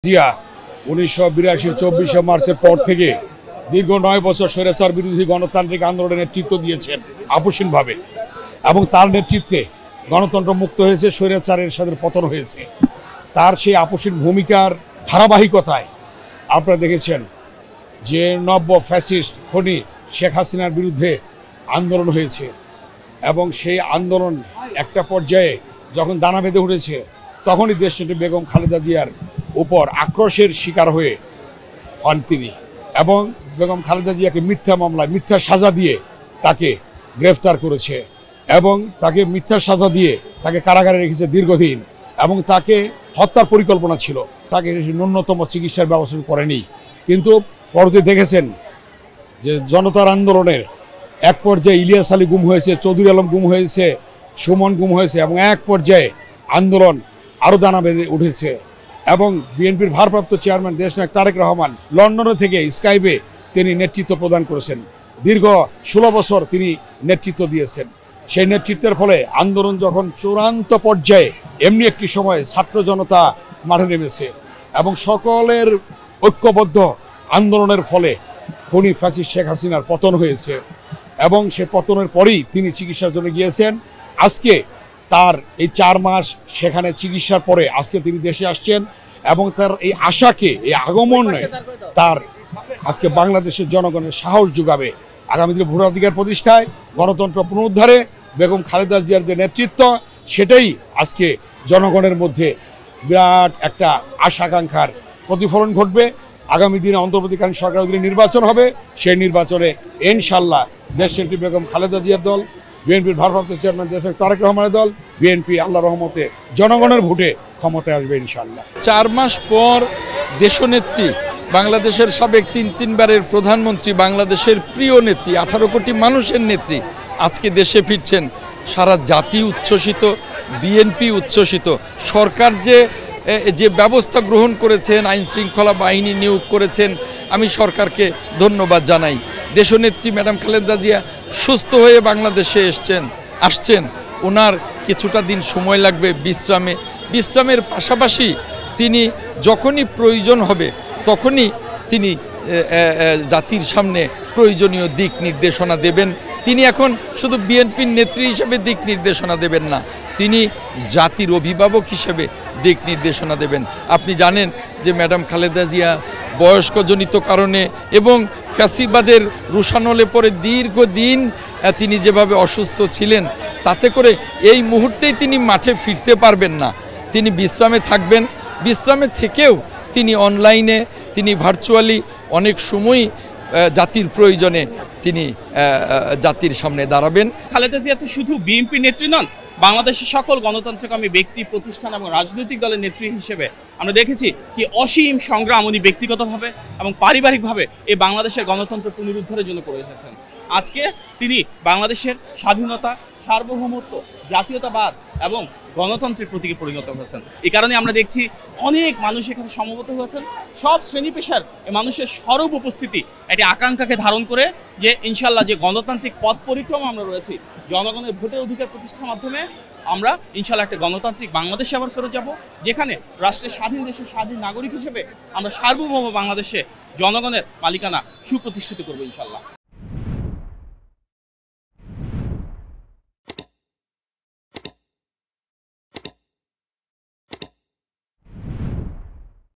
জিয়া 1982 24শে মার্চের পর থেকে দীর্ঘ 9 বছর স্বৈরাচার বিরোধী গণতান্ত্রিক আন্দোলনের নেতৃত্ব দিয়েছেন আপোষহীনভাবে এবং তার নেতৃত্বে গণতন্ত্র মুক্ত হয়েছে, স্বৈরাচারের সাথে পতন হয়েছে। তার সেই আপোষহীন ভূমিকার ধারাবাহিকতায় আপনারা দেখেছেন যে নব্য ফ্যাসিস্ট খনি শেখ হাসিনার বিরুদ্ধে আন্দোলন হয়েছে এবং সেই আন্দোলন একটা পর্যায়ে যখন দানা বেঁধে উঠেছে তখনই দেশনেত্রী বেগম খালেদা জিয়ার উপর আক্রোশের শিকার হয়ে হন তিনি এবং বেগম খালেদা জিয়াকে মিথ্যা মামলায় মিথ্যা সাজা দিয়ে তাকে গ্রেফতার করেছে এবং তাকে মিথ্যা সাজা দিয়ে তাকে কারাগারে রেখেছে দীর্ঘদিন এবং তাকে হত্যার পরিকল্পনা ছিল। তাকে ন্যূনতম চিকিৎসার ব্যবস্থা করেনি, কিন্তু পরবর্তী দেখেছেন যে জনতার আন্দোলনের এক পর্যায়ে ইলিয়াস আলী গুম হয়েছে, চৌধুরী আলম গুম হয়েছে, সুমন গুম হয়েছে এবং এক পর্যায়ে আন্দোলন আরও দানা বেঁধে উঠেছে এবং বিএনপির ভারপ্রাপ্ত চেয়ারম্যান দেশনায়ক তারেক রহমান লন্ডনে থেকে স্কাইপে তিনি নেতৃত্ব প্রদান করেছেন। দীর্ঘ 16 বছর তিনি নেতৃত্ব দিয়েছেন। সেই নেতৃত্বের ফলে আন্দোলন যখন চূড়ান্ত পর্যায়ে এমনি একটি সময় ছাত্র জনতা মাঠে নেমেছে এবং সকলের ঐক্যবদ্ধ আন্দোলনের ফলে খনি ফ্যাসিস্ট শেখ হাসিনার পতন হয়েছে এবং সে পতনের পরেই তিনি চিকিৎসার জন্য গিয়েছেন। আজকে তার এই 4 মাস সেখানে চিকিৎসার পরে আজকে তিনি দেশে আসছেন এবং তার এই আশাকে, এই আগমন তার আজকে বাংলাদেশের জনগণের সাহস যোগাবে আগামী দিনে ভোটাধিকার প্রতিষ্ঠায়, গণতন্ত্র পুনরুদ্ধারে বেগম খালেদা জিয়ার যে নেতৃত্ব সেটাই আজকে জনগণের মধ্যে বিরাট একটা আশাকাঙ্ক্ষার প্রতিফলন ঘটবে। আগামী দিনে অন্তর্বর্তীকালীন সরকার অধীনে নির্বাচন হবে, সেই নির্বাচনে ইনশাল্লাহ দেশনেত্রী বেগম খালেদা জিয়ার দল, বিএনপির ভারপ্রাপ্ত চেয়ারম্যান দেশনায়ক তারেক রহমানের দল, বিএনপি আল্লাহ রহমতে জনগণের ভোটে ক্ষমতায় আসবে ইনশাল্লাহ। 4 মাস পর দেশনেত্রী, বাংলাদেশের সাবেক 3 বারের প্রধানমন্ত্রী, বাংলাদেশের প্রিয় নেত্রী, 18 কোটি মানুষের নেত্রী আজকে দেশে ফিরছেন। সারা জাতি উচ্ছ্বসিত, বিএনপি উচ্ছ্বসিত। সরকার যে ব্যবস্থা গ্রহণ করেছেন, আইন শৃঙ্খলা বাহিনী নিয়োগ করেছেন, আমি সরকারকে ধন্যবাদ জানাই। দেশনেত্রী ম্যাডাম খালেদা জিয়া সুস্থ হয়ে বাংলাদেশে আসছেন। ওনার কিছুটা দিন সময় লাগবে বিশ্রামের পাশাপাশি তিনি যখনই প্রয়োজন হবে তখনই তিনি জাতির সামনে প্রয়োজনীয় দিক নির্দেশনা দেবেন। তিনি এখন শুধু বিএনপির নেত্রী হিসেবে দিক নির্দেশনা দেবেন না, তিনি জাতির অভিভাবক হিসেবে দিক নির্দেশনা দেবেন। আপনি জানেন যে ম্যাডাম খালেদা জিয়া বয়স্কজনিত কারণে এবং ফ্যাসিবাদের রোষানলে পরে দীর্ঘদিন তিনি যেভাবে অসুস্থ ছিলেন, তাতে করে এই মুহূর্তেই তিনি মাঠে ফিরতে পারবেন না। তিনি বিশ্রামে থাকবেন। বিশ্রামে থেকেও তিনি অনলাইনে, তিনি ভার্চুয়ালি অনেক সময় জাতির প্রয়োজনে তিনি জাতির সামনে দাঁড়াবেন। খালেদা জিয়া তো শুধু বিএনপির নেত্রী নন, বাংলাদেশের সকল গণতন্ত্রকামী ব্যক্তি, প্রতিষ্ঠান এবং রাজনৈতিক দলের নেত্রী হিসেবে আমরা দেখেছি কি অসীম সংগ্রাম উনি ব্যক্তিগতভাবে এবং পারিবারিকভাবে এই বাংলাদেশের গণতন্ত্র পুনরুদ্ধারের জন্য করে এসেছেন। আজকে তিনি বাংলাদেশের স্বাধীনতা, সার্বভৌমত্ব, জাতীয়তাবাদ এবং গণতন্ত্রের প্রতীকে পরিণত হয়েছেন। এই কারণে আমরা দেখছি অনেক মানুষ এখানে সমবেত হয়েছেন। সব শ্রেণী পেশার মানুষের সরব উপস্থিতি একটি আকাঙ্ক্ষাকে ধারণ করে যে ইনশাল্লাহ যে গণতান্ত্রিক পথ পরিক্রমা আমরা রয়েছি, জনগণের ভোটের অধিকার প্রতিষ্ঠার মাধ্যমে আমরা ইনশাল্লাহ একটা গণতান্ত্রিক বাংলাদেশে আবার ফেরত যাব, যেখানে রাষ্ট্রের স্বাধীন দেশের স্বাধীন নাগরিক হিসেবে আমরা সার্বভৌম বাংলাদেশে জনগণের মালিকানা সুপ্রতিষ্ঠিত করবো ইনশাল্লাহ।